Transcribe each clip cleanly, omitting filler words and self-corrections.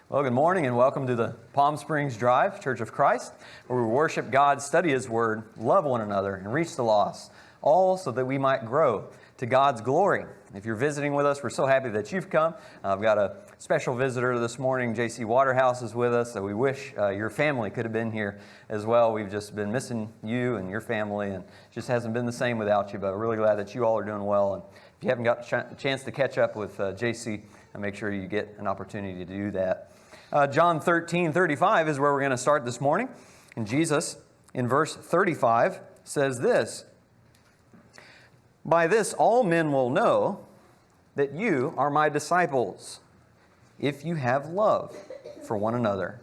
Well, good morning and welcome to the Palm Springs Drive Church of Christ, where we worship God, study His Word, love one another, and reach the lost, all so that we might grow to God's glory. If you're visiting with us, we're so happy that you've come. I've got a special visitor this morning. J.C. Waterhouse is with us, so we wish your family could have been here as well. We've just been missing you and your family, and it just hasn't been the same without you, but we're really glad that you all are doing well. And if you haven't got a chance to catch up with J.C., make sure you get an opportunity to do that. John 13:35 is where we're going to start this morning. And Jesus, in verse 35, says this: "By this all men will know that you are my disciples, if you have love for one another."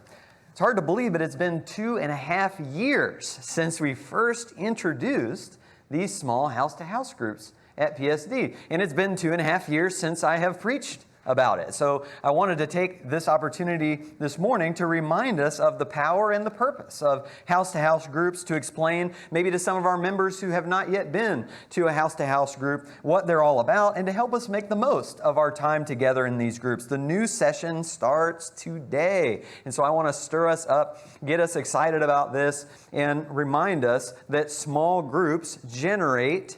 It's hard to believe, but it's been 2.5 years since we first introduced these small house-to-house groups at PSD. And it's been 2.5 years since I have preached about it. So I wanted to take this opportunity this morning to remind us of the power and the purpose of house-to-house groups, to explain maybe to some of our members who have not yet been to a house-to-house group what they're all about, and to help us make the most of our time together in these groups. The new session starts today. And so I want to stir us up, get us excited about this, and remind us that small groups generate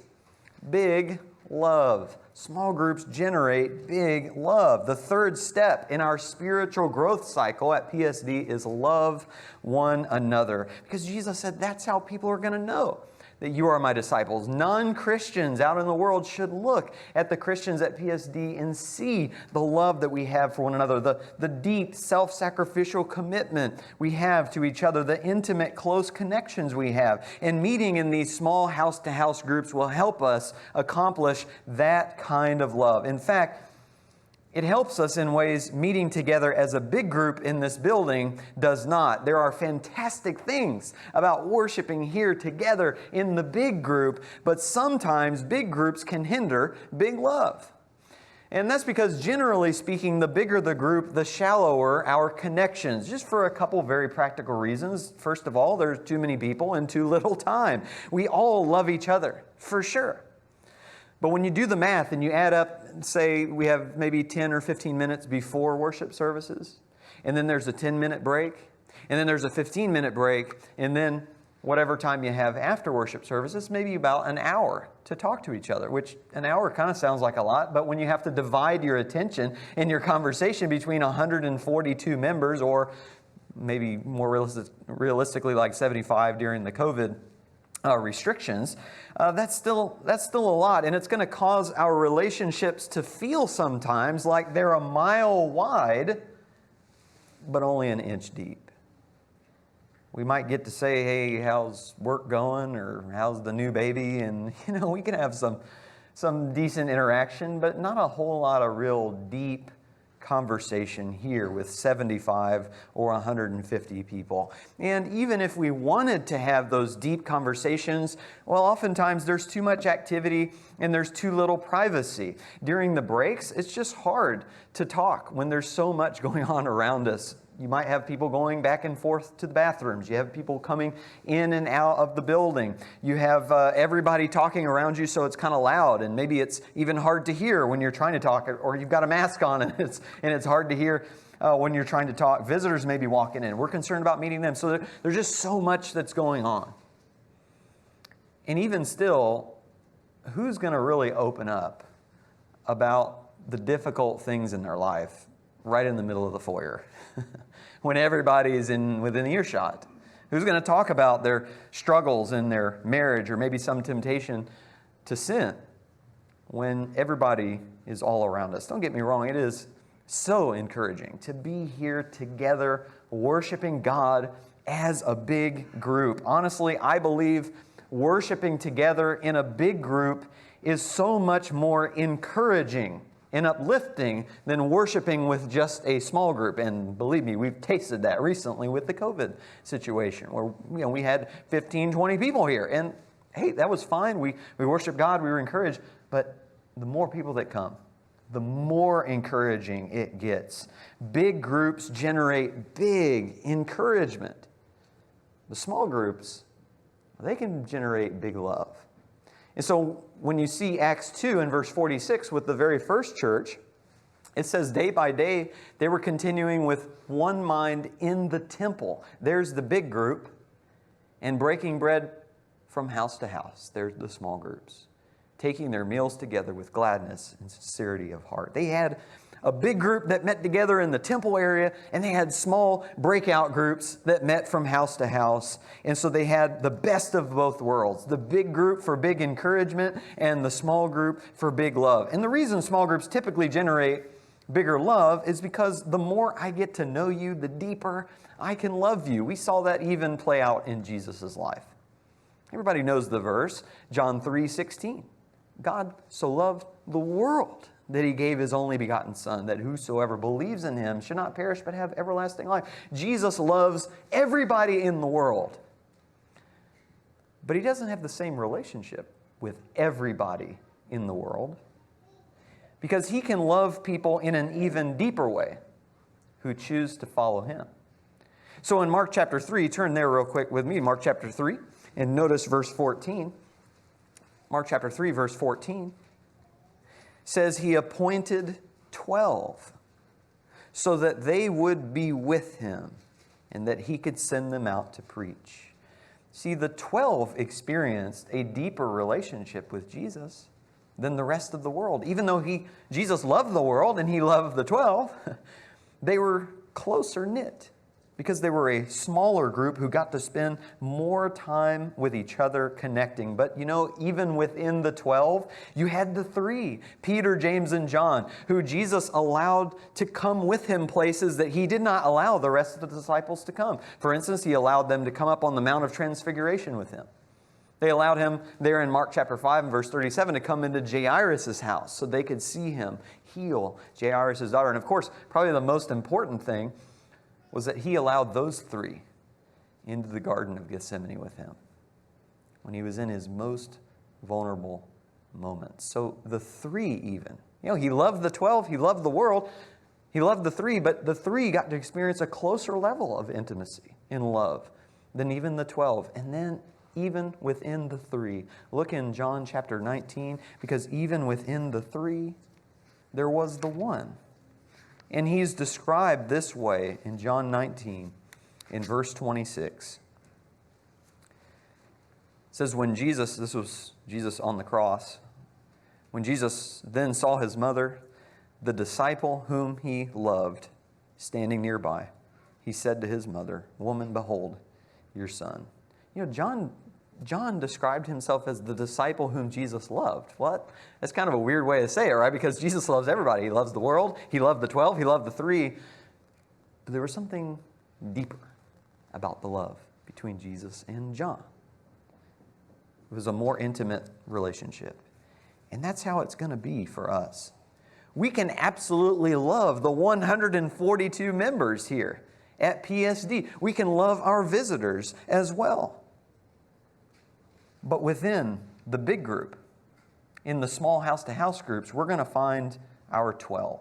big love. Small groups generate big love. The third step in our spiritual growth cycle at PSD is love one another. Because Jesus said that's how people are going to know that you are my disciples. Non-Christians out in the world should look at the Christians at PSD and see the love that we have for one another, the deep self-sacrificial commitment we have to each other, the intimate, close connections we have. And meeting in these small house-to-house groups will help us accomplish that kind of love. In fact, it helps us in ways meeting together as a big group in this building does not. There are fantastic things about worshiping here together in the big group, but sometimes big groups can hinder big love. And that's because, generally speaking, the bigger the group, the shallower our connections, just for a couple very practical reasons. First of all, there's too many people and too little time. We all love each other, for sure. But when you do the math and you add up, say we have maybe 10 or 15 minutes before worship services, and then there's a 10-minute break, and then there's a 15-minute break, and then whatever time you have after worship services, maybe about an hour to talk to each other, which an hour kind of sounds like a lot, but when you have to divide your attention and your conversation between 142 members, or maybe more realistically like 75 during the COVID restrictions, that's still a lot, and it's going to cause our relationships to feel sometimes like they're a mile wide, but only an inch deep. We might get to say, "Hey, how's work going?" or "How's the new baby?" And we can have some decent interaction, but not a whole lot of real deep conversation here with 75 or 150 people. And even if we wanted to have those deep conversations, well, oftentimes there's too much activity and there's too little privacy. During the breaks, it's just hard to talk when there's so much going on around us. You might have people going back and forth to the bathrooms. You have people coming in and out of the building. You have everybody talking around you, so it's kind of loud, and maybe it's even hard to hear when you're trying to talk, or you've got a mask on and it's hard to hear when you're trying to talk. Visitors may be walking in. We're concerned about meeting them. So there's just so much that's going on. And even still, who's going to really open up about the difficult things in their life right in the middle of the foyer when everybody is within earshot? Who's going to talk about their struggles in their marriage, or maybe some temptation to sin, when everybody is all around us? Don't get me wrong, it is so encouraging to be here together worshiping God as a big group. Honestly, I believe worshiping together in a big group is so much more encouraging and uplifting than worshiping with just a small group. And believe me, we've tasted that recently with the COVID situation, where we had 15, 20 people here. And hey, that was fine. We worshiped God, we were encouraged. But the more people that come, the more encouraging it gets. Big groups generate big encouragement. The small groups, they can generate big love. And so when you see Acts 2 in verse 46 with the very first church, It says day by day, they were continuing with one mind in the temple. There's the big group. And breaking bread from house to house. There's the small groups. Taking their meals together with gladness and sincerity of heart. They had a big group that met together in the temple area, and they had small breakout groups that met from house to house. And so they had the best of both worlds. The big group for big encouragement and the small group for big love. And the reason small groups typically generate bigger love is because the more I get to know you, the deeper I can love you. We saw that even play out in Jesus' life. Everybody knows the verse, John 3:16. God so loved the world that He gave His only begotten Son, that whosoever believes in Him should not perish but have everlasting life. Jesus loves everybody in the world. But He doesn't have the same relationship with everybody in the world, because He can love people in an even deeper way who choose to follow Him. So in Mark chapter 3, turn there real quick with me, Mark chapter 3, and notice verse 14. Mark chapter 3, verse 14 says, He appointed 12 so that they would be with Him and that He could send them out to preach. See, the 12 experienced a deeper relationship with Jesus than the rest of the world. Even though Jesus loved the world and He loved the 12, they were closer knit because they were a smaller group who got to spend more time with each other connecting. But even within the 12, you had the 3, Peter, James, and John, who Jesus allowed to come with Him places that He did not allow the rest of the disciples to come. For instance, He allowed them to come up on the Mount of Transfiguration with Him. They allowed Him there in Mark chapter 5 and verse 37 to come into Jairus' house so they could see Him heal Jairus' daughter. And of course, probably the most important thing was that He allowed those 3 into the Garden of Gethsemane with Him when He was in His most vulnerable moments. So the 3 even. He loved the 12, He loved the world, He loved the 3, but the 3 got to experience a closer level of intimacy and love than even the 12. And then even within the 3, look in John chapter 19, because even within the 3, there was the 1. And He's described this way in John 19, in verse 26. It says, when Jesus, this was Jesus on the cross, when Jesus then saw His mother, the disciple whom He loved, standing nearby, He said to His mother, Woman, behold, your son. John described himself as the disciple whom Jesus loved. What? That's kind of a weird way to say it, right? Because Jesus loves everybody. He loves the world. He loved the 12. He loved the 3. But there was something deeper about the love between Jesus and John. It was a more intimate relationship. And that's how it's going to be for us. We can absolutely love the 142 members here at PSD. We can love our visitors as well. But within the big group, in the small house-to-house groups, we're going to find our 12.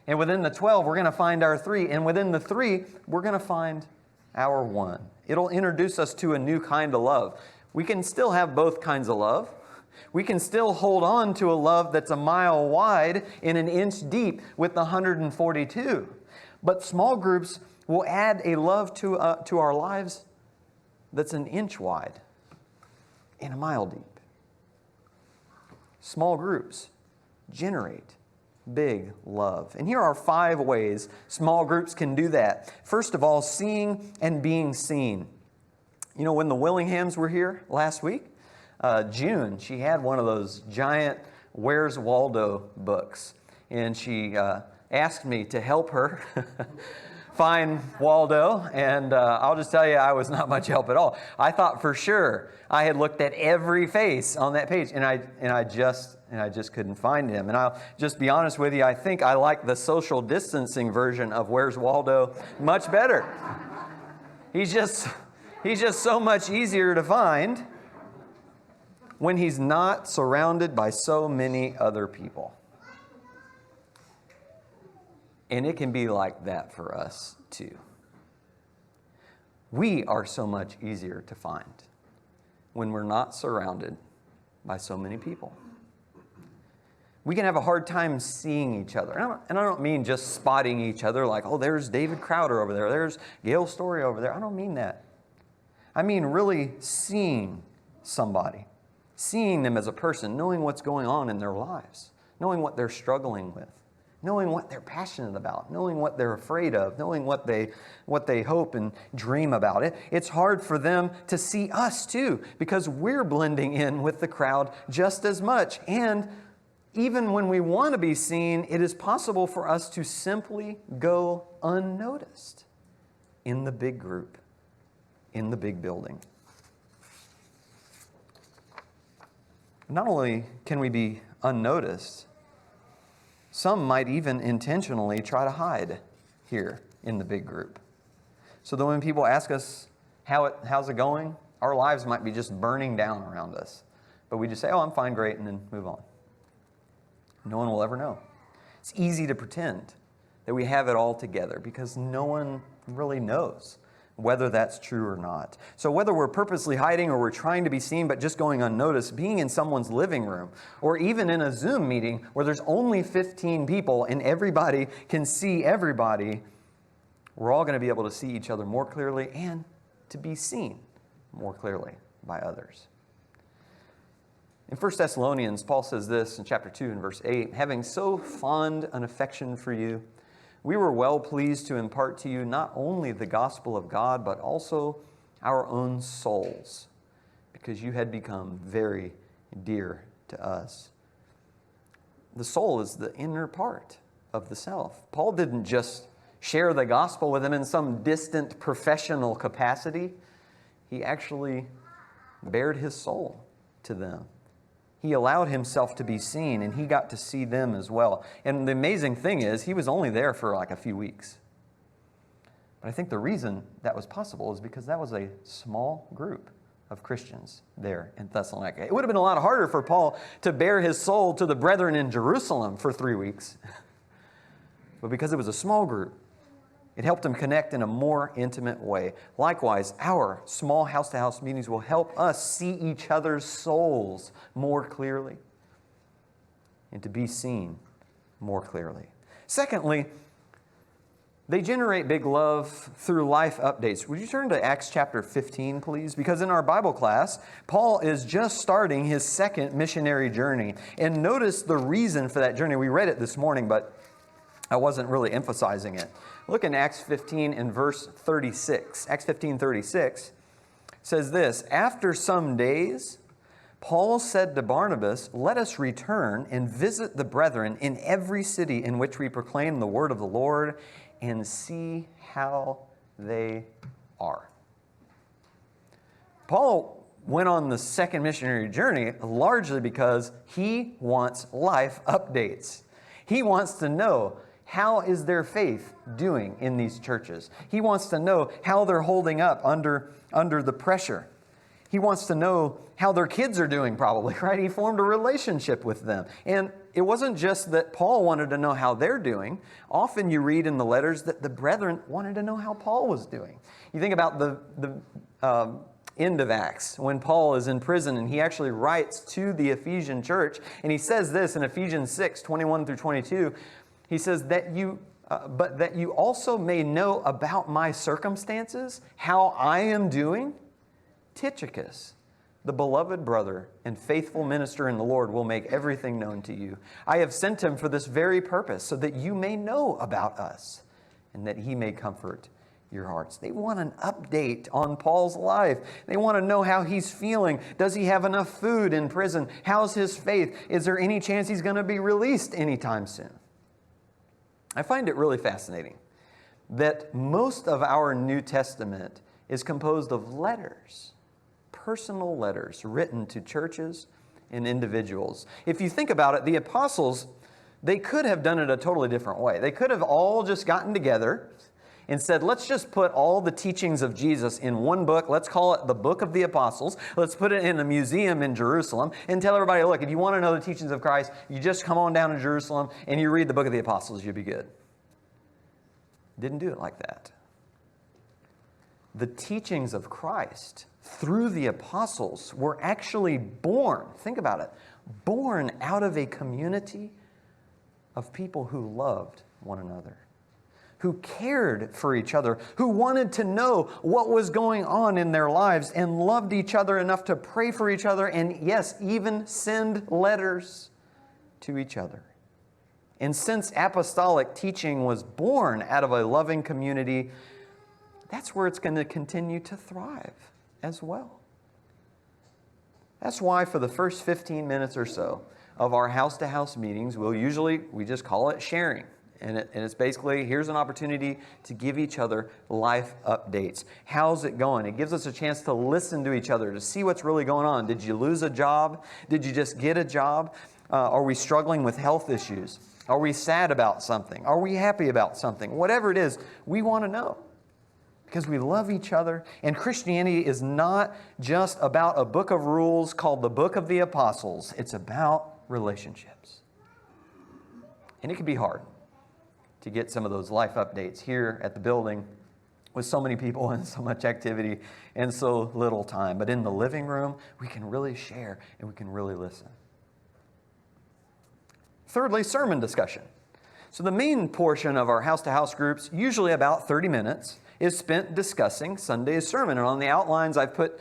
And within the 12, we're going to find our 3. And within the 3, we're going to find our 1. It'll introduce us to a new kind of love. We can still have both kinds of love. We can still hold on to a love that's a mile wide and an inch deep with the 142. But small groups will add a love to our lives that's an inch wide and a mile deep. Small groups generate big love. And here are 5 ways small groups can do that. First of all, seeing and being seen. When the Willinghams were here last week, June, she had one of those giant Where's Waldo books. And she asked me to help her find Waldo, and I'll just tell you, I was not much help at all. I thought for sure I had looked at every face on that page, and I just couldn't find him. And I'll just be honest with you, I think I like the social distancing version of Where's Waldo much better. He's just so much easier to find when he's not surrounded by so many other people. And it can be like that for us too. We are so much easier to find when we're not surrounded by so many people. We can have a hard time seeing each other. And I don't mean just spotting each other like, oh, there's David Crowder over there. There's Gail Story over there. I don't mean that. I mean really seeing somebody. Seeing them as a person, knowing what's going on in their lives. Knowing what they're struggling with. Knowing what they're passionate about. Knowing what they're afraid of. Knowing what they hope and dream about. It's hard for them to see us too, because we're blending in with the crowd just as much. And even when we want to be seen, it is possible for us to simply go unnoticed in the big group, in the big building. Not only can we be unnoticed, some might even intentionally try to hide here in the big group. So that when people ask us, how's it going? Our lives might be just burning down around us. But we just say, oh, I'm fine, great, and then move on. No one will ever know. It's easy to pretend that we have it all together because no one really knows whether that's true or not. So whether we're purposely hiding or we're trying to be seen but just going unnoticed, being in someone's living room or even in a Zoom meeting where there's only 15 people and everybody can see everybody, we're all going to be able to see each other more clearly and to be seen more clearly by others. In 1 Thessalonians, Paul says this in chapter 2 and verse 8, having so fond an affection for you, we were well pleased to impart to you not only the gospel of God, but also our own souls, because you had become very dear to us. The soul is the inner part of the self. Paul didn't just share the gospel with them in some distant professional capacity. He actually bared his soul to them. He allowed himself to be seen, and he got to see them as well. And the amazing thing is, he was only there for like a few weeks. But I think the reason that was possible is because that was a small group of Christians there in Thessalonica. It would have been a lot harder for Paul to bare his soul to the brethren in Jerusalem for 3 weeks. But because it was a small group, it helped him connect in a more intimate way. Likewise, our small house-to-house meetings will help us see each other's souls more clearly and to be seen more clearly. Secondly, they generate big love through life updates. Would you turn to Acts chapter 15, please? Because in our Bible class, Paul is just starting his second missionary journey. And notice the reason for that journey. We read it this morning, but I wasn't really emphasizing it. Look in Acts 15 and verse 36. Acts 15:36 says this, after some days, Paul said to Barnabas, let us return and visit the brethren in every city in which we proclaim the word of the Lord and see how they are. Paul went on the second missionary journey largely because he wants life updates. He wants to know, how is their faith doing in these churches? He wants to know how they're holding up under the pressure. He wants to know how their kids are doing probably, right? He formed a relationship with them. And it wasn't just that Paul wanted to know how they're doing. Often you read in the letters that the brethren wanted to know how Paul was doing. You think about the end of Acts, when Paul is in prison and he actually writes to the Ephesian church, and he says this in Ephesians 6, 21 through 22, he says but that you also may know about my circumstances, how I am doing. Tychicus, the beloved brother and faithful minister in the Lord, will make everything known to you. I have sent him for this very purpose, so that you may know about us and that he may comfort your hearts. They want an update on Paul's life. They want to know how he's feeling. Does he have enough food in prison? How's his faith? Is there any chance he's going to be released anytime soon? I find it really fascinating that most of our New Testament is composed of letters, personal letters written to churches and individuals. If you think about it, the apostles, they could have done it a totally different way. They could have all just gotten together and said, let's just put all the teachings of Jesus in one book. Let's call it the Book of the Apostles. Let's put it in a museum in Jerusalem and tell everybody, look, if you want to know the teachings of Christ, you just come on down to Jerusalem and you read the Book of the Apostles, you'll be good. Didn't do it like that. The teachings of Christ through the apostles were actually born, think about it, born out of a community of people who loved one another, who cared for each other, who wanted to know what was going on in their lives and loved each other enough to pray for each other and, yes, even send letters to each other. And since apostolic teaching was born out of a loving community, that's where it's going to continue to thrive as well. That's why for the first 15 minutes or so of our house-to-house meetings, we just call it sharing. And it's basically, here's an opportunity to give each other life updates. How's it going? It gives us a chance to listen to each other, to see what's really going on. Did you lose a job? Did you just get a job? Are we struggling with health issues? Are we sad about something? Are we happy about something? Whatever it is, we want to know. Because we love each other. And Christianity is not just about a book of rules called the Book of the Apostles. It's about relationships. And it can be hard to get some of those life updates here at the building with so many people and so much activity and so little time. But in the living room, we can really share and we can really listen. Thirdly, sermon discussion. So the main portion of our house-to-house groups, usually about 30 minutes, is spent discussing Sunday's sermon. And on the outlines, I've put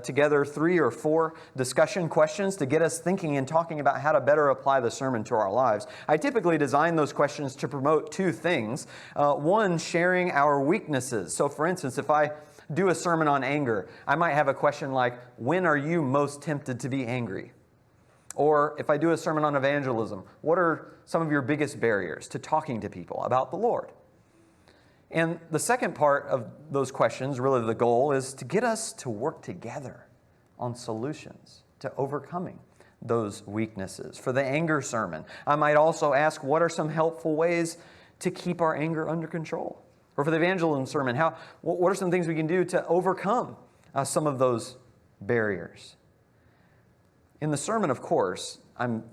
together 3 or 4 discussion questions to get us thinking and talking about how to better apply the sermon to our lives. I typically design those questions to promote 2 things. One, sharing our weaknesses. So for instance, if I do a sermon on anger, I might have a question like, when are you most tempted to be angry? Or if I do a sermon on evangelism, what are some of your biggest barriers to talking to people about the Lord? And the second part of those questions, really the goal, is to get us to work together on solutions to overcoming those weaknesses. For the anger sermon, I might also ask, what are some helpful ways to keep our anger under control? Or for the evangelism sermon, what are some things we can do to overcome some of those barriers? In the sermon, of course, I'm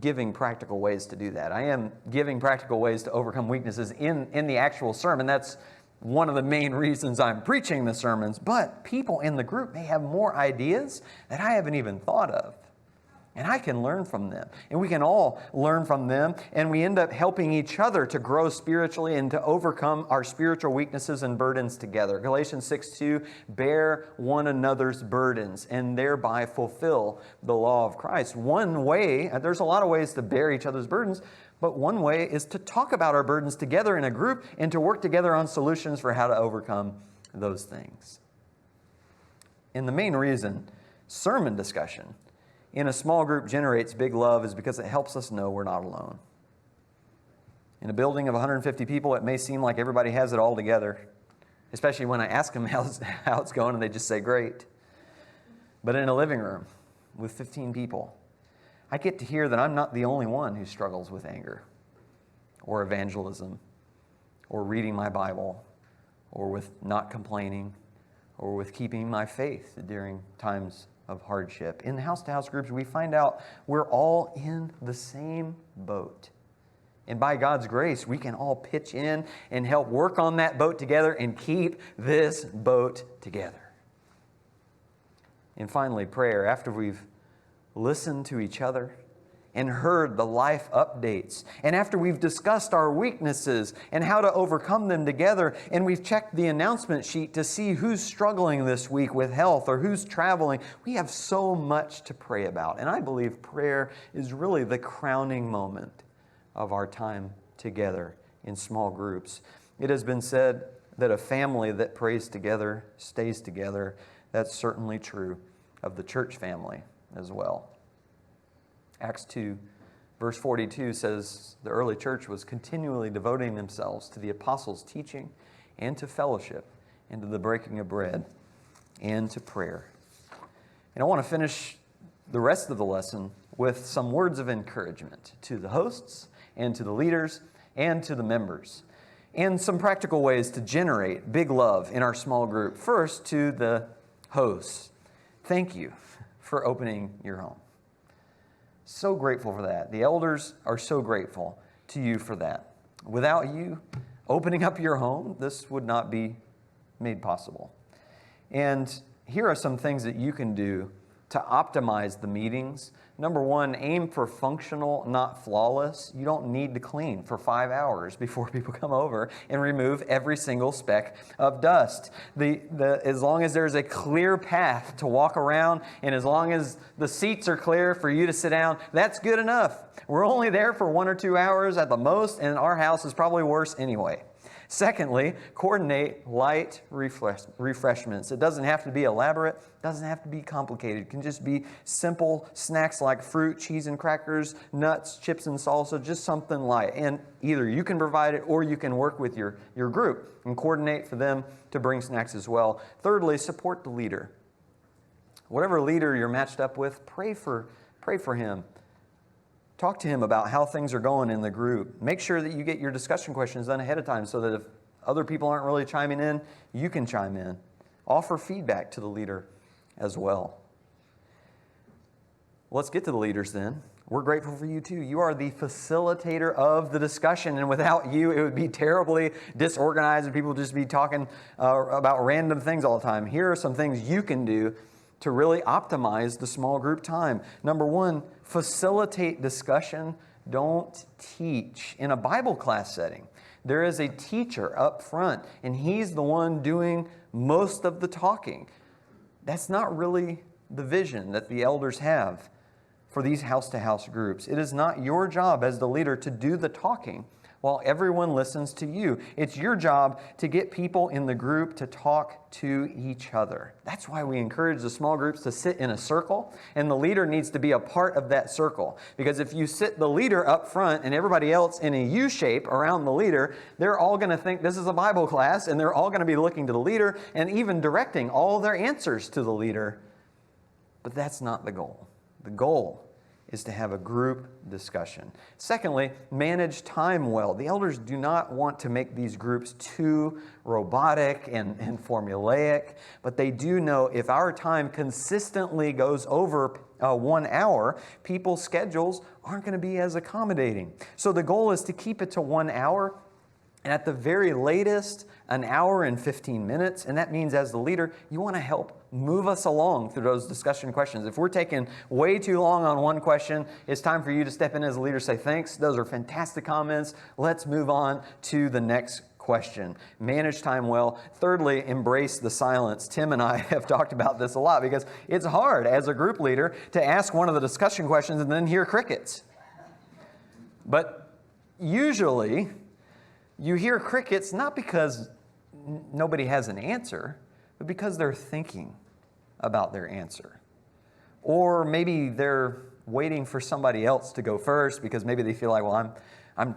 giving practical ways to do that. I am giving practical ways to overcome weaknesses in the actual sermon. That's one of the main reasons I'm preaching the sermons. But people in the group may have more ideas that I haven't even thought of. And I can learn from them. And we can all learn from them. And we end up helping each other to grow spiritually and to overcome our spiritual weaknesses and burdens together. Galatians 6:2, bear one another's burdens and thereby fulfill the law of Christ. One way, there's a lot of ways to bear each other's burdens, but one way is to talk about our burdens together in a group and to work together on solutions for how to overcome those things. And the main reason sermon discussion in a small group generates big love is because it helps us know we're not alone. In a building of 150 people, it may seem like everybody has it all together, especially when I ask them how it's going and they just say, great. But in a living room with 15 people, I get to hear that I'm not the only one who struggles with anger or evangelism or reading my Bible or with not complaining or with keeping my faith during times of hardship. In the house-to-house groups, we find out we're all in the same boat. And by God's grace, we can all pitch in and help work on that boat together and keep this boat together. And finally, prayer. After we've listened to each other and heard the life updates, and after we've discussed our weaknesses and how to overcome them together, and we've checked the announcement sheet to see who's struggling this week with health or who's traveling, we have so much to pray about. And I believe prayer is really the crowning moment of our time together in small groups. It has been said that a family that prays together stays together. That's certainly true of the church family as well. Acts 2, verse 42 says the early church was continually devoting themselves to the apostles' teaching and to fellowship and to the breaking of bread and to prayer. And I want to finish the rest of the lesson with some words of encouragement to the hosts and to the leaders and to the members, and some practical ways to generate big love in our small group. First, to the hosts, thank you for opening your home. So grateful for that. The elders are so grateful to you for that. Without you opening up your home, this would not be made possible. And here are some things that you can do to optimize the meetings. Number one, aim for functional, not flawless. You don't need to clean for 5 hours before people come over and remove every single speck of dust. As long as there's a clear path to walk around, and as long as the seats are clear for you to sit down, that's good enough. We're only there for 1 or 2 hours at the most, and our house is probably worse anyway. Secondly, coordinate light refreshments. It doesn't have to be elaborate. It doesn't have to be complicated. It can just be simple snacks like fruit, cheese and crackers, nuts, chips and salsa, just something light. And either you can provide it or you can work with your group and coordinate for them to bring snacks as well. Thirdly, support the leader. Whatever leader you're matched up with, pray for him. Talk to him about how things are going in the group. Make sure that you get your discussion questions done ahead of time so that if other people aren't really chiming in, you can chime in. Offer feedback to the leader as well. Let's get to the leaders then. We're grateful for you too. You are the facilitator of the discussion, and without you, it would be terribly disorganized and people would just be talking about random things all the time. Here are some things you can do to really optimize the small group time. Number one, facilitate discussion. Don't teach. In a Bible class setting, there is a teacher up front, and he's the one doing most of the talking. That's not really the vision that the elders have for these house-to-house groups. It is not your job as the leader to do the talking while everyone listens to you. It's your job to get people in the group to talk to each other. That's why we encourage the small groups to sit in a circle, and the leader needs to be a part of that circle. Because if you sit the leader up front and everybody else in a U shape around the leader, they're all going to think this is a Bible class, and they're all going to be looking to the leader and even directing all their answers to the leader. But that's not the goal. The goal is to have a group discussion. Secondly, manage time well. The elders do not want to make these groups too robotic and formulaic, but they do know if our time consistently goes over 1 hour, people's schedules aren't going to be as accommodating. So the goal is to keep it to 1 hour, and at the very latest, 1 hour and 15 minutes. And that means as the leader, you want to help move us along through those discussion questions. If we're taking way too long on one question, it's time for you to step in as a leader, say, thanks, those are fantastic comments. Let's move on to the next question. Manage time well. Thirdly, embrace the silence. Tim and I have talked about this a lot because it's hard as a group leader to ask one of the discussion questions and then hear crickets. But usually, you hear crickets not because nobody has an answer, but because they're thinking about their answer. Or maybe they're waiting for somebody else to go first because maybe they feel like, well, I'm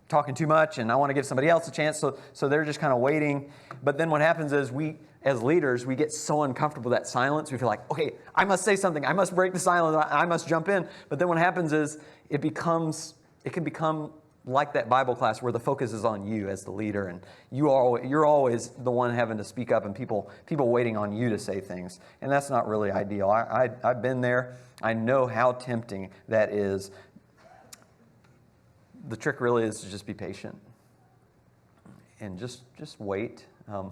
talking too much and I want to give somebody else a chance. So they're just kind of waiting. But then what happens is we, as leaders, we get so uncomfortable with that silence. We feel like, okay, I must say something. I must break the silence. I must jump in. But then what happens is it can become like that Bible class where the focus is on you as the leader, and you're always the one having to speak up and people waiting on you to say things. And that's not really ideal. I've been there. I know how tempting that is. The trick really is to just be patient and just wait. I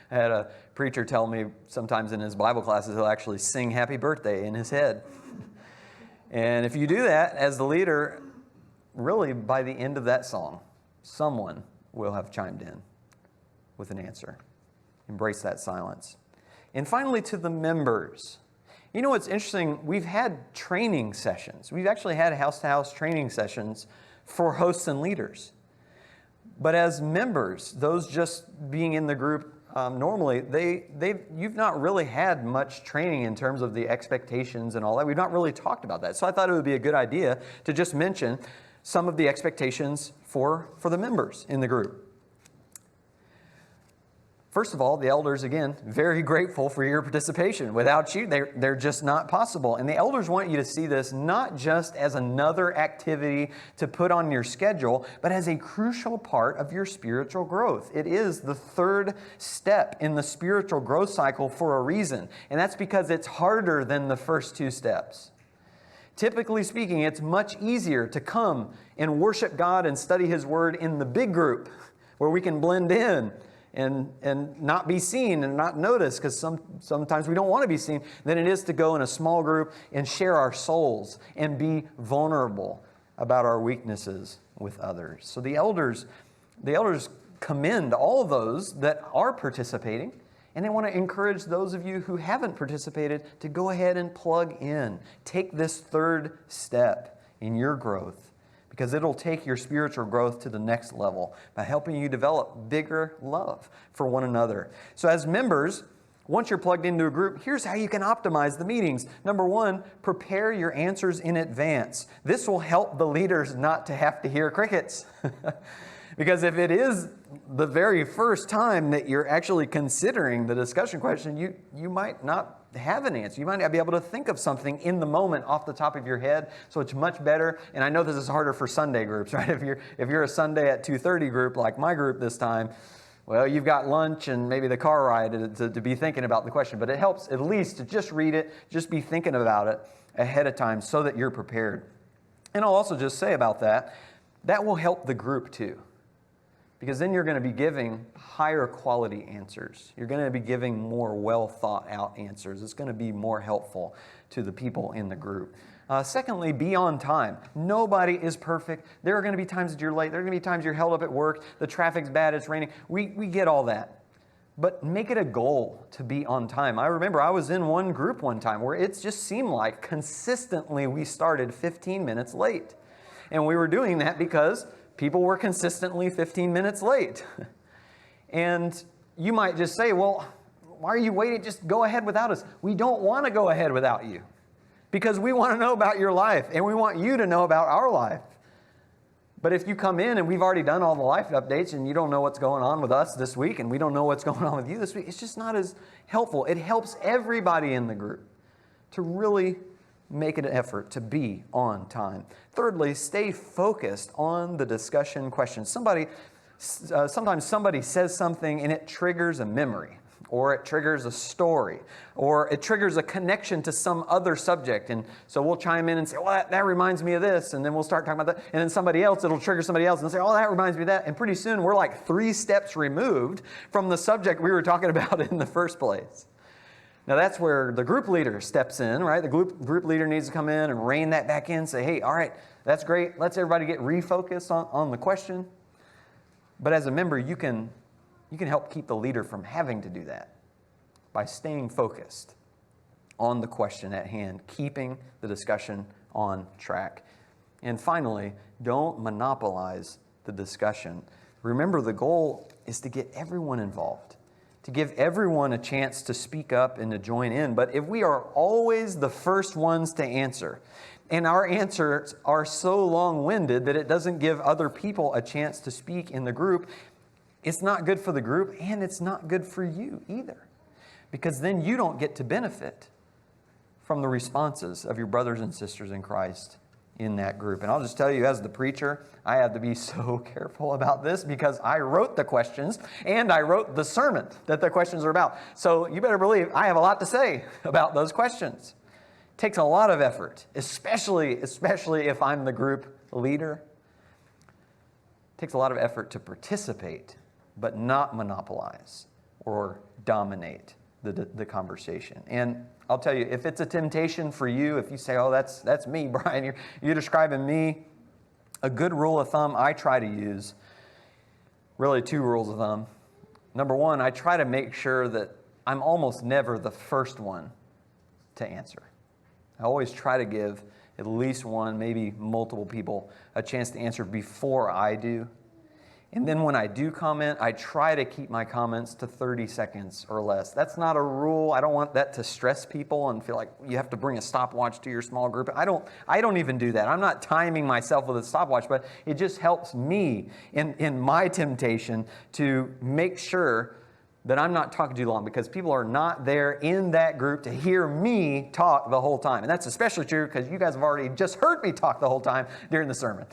had a preacher tell me sometimes in his Bible classes he'll actually sing happy birthday in his head. And if you do that as the leader, really, by the end of that song, someone will have chimed in with an answer. Embrace that silence. And finally, to the members. You know what's interesting? We've had training sessions. We've actually had house-to-house training sessions for hosts and leaders. But as members, those just being in the group normally, you've not really had much training in terms of the expectations and all that. We've not really talked about that. So I thought it would be a good idea to just mention some of the expectations for the members in the group. First of all, the elders, again, very grateful for your participation. Without you, they're just not possible. And the elders want you to see this not just as another activity to put on your schedule, but as a crucial part of your spiritual growth. It is the third step in the spiritual growth cycle for a reason. And that's because it's harder than the first two steps. Typically speaking, it's much easier to come and worship God and study His Word in the big group where we can blend in and not be seen and not noticed, because sometimes we don't want to be seen, than it is to go in a small group and share our souls and be vulnerable about our weaknesses with others. So the elders commend all those that are participating, and they want to encourage those of you who haven't participated to go ahead and plug in. Take this third step in your growth, because it'll take your spiritual growth to the next level by helping you develop bigger love for one another. So as members, once you're plugged into a group, here's how you can optimize the meetings. Number one, prepare your answers in advance. This will help the leaders not to have to hear crickets. Because if it is the very first time that you're actually considering the discussion question, you might not have an answer. You might not be able to think of something in the moment off the top of your head. So it's much better. And I know this is harder for Sunday groups, right? If you're a Sunday at 2:30 group like my group this time, well, you've got lunch and maybe the car ride to be thinking about the question. But it helps at least to just read it, just be thinking about it ahead of time so that you're prepared. And I'll also just say about that will help the group too. Because then you're going to be giving higher quality answers. You're going to be giving more well thought out answers. It's going to be more helpful to the people in the group. Secondly, be on time. Nobody is perfect. There are going to be times that you're late. There are going to be times you're held up at work. The traffic's bad. It's raining. We get all that. But make it a goal to be on time. I remember I was in one group one time where it just seemed like consistently we started 15 minutes late. And we were doing that because people were consistently 15 minutes late. And you might just say, well, why are you waiting? Just go ahead without us. We don't want to go ahead without you, because we want to know about your life and we want you to know about our life. But if you come in and we've already done all the life updates and you don't know what's going on with us this week and we don't know what's going on with you this week, it's just not as helpful. It helps everybody in the group to really make an effort to be on time. Thirdly, stay focused on the discussion questions. Sometimes somebody says something and it triggers a memory, or it triggers a story, or it triggers a connection to some other subject. And so we'll chime in and say, well, that reminds me of this. And then we'll start talking about that. And then somebody else, it'll trigger somebody else and say, oh, that reminds me of that. And pretty soon we're like 3 steps removed from the subject we were talking about in the first place. Now that's where the group leader steps in, right? The group leader needs to come in and rein that back in, say, hey, all right, that's great. Let's everybody get refocused on the question. But as a member, you can help keep the leader from having to do that by staying focused on the question at hand, keeping the discussion on track. And finally, don't monopolize the discussion. Remember, the goal is to get everyone involved, to give everyone a chance to speak up and to join in. But if we are always the first ones to answer, and our answers are so long-winded that it doesn't give other people a chance to speak in the group, it's not good for the group and it's not good for you either. Because then you don't get to benefit from the responses of your brothers and sisters in Christ in that group. And I'll just tell you, as the preacher, I have to be so careful about this because I wrote the questions and I wrote the sermon that the questions are about. So you better believe I have a lot to say about those questions. It takes a lot of effort, especially if I'm the group leader. It takes a lot of effort to participate, but not monopolize or dominate the conversation. And I'll tell you, if it's a temptation for you, if you say, oh, that's me, Brian, you're describing me, a good rule of thumb I try to use, really 2 rules of thumb. Number 1, I try to make sure that I'm almost never the first one to answer. I always try to give at least one, maybe multiple people a chance to answer before I do. And then when I do comment, I try to keep my comments to 30 seconds or less. That's not a rule. I don't want that to stress people and feel like you have to bring a stopwatch to your small group. I don't even do that. I'm not timing myself with a stopwatch, but it just helps me in my temptation to make sure that I'm not talking too long, because people are not there in that group to hear me talk the whole time. And that's especially true because you guys have already just heard me talk the whole time during the sermon.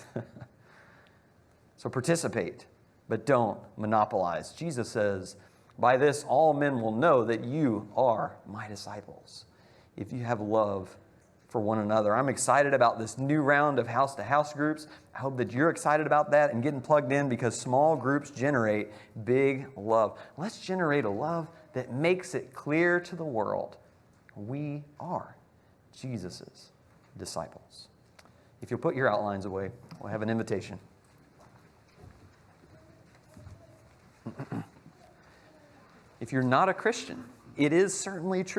So participate, but don't monopolize. Jesus says, by this all men will know that you are my disciples, if you have love for one another. I'm excited about this new round of house-to-house groups. I hope that you're excited about that and getting plugged in, because small groups generate big love. Let's generate a love that makes it clear to the world we are Jesus' disciples. If you'll put your outlines away, we'll have an invitation. If you're not a Christian, it is certainly true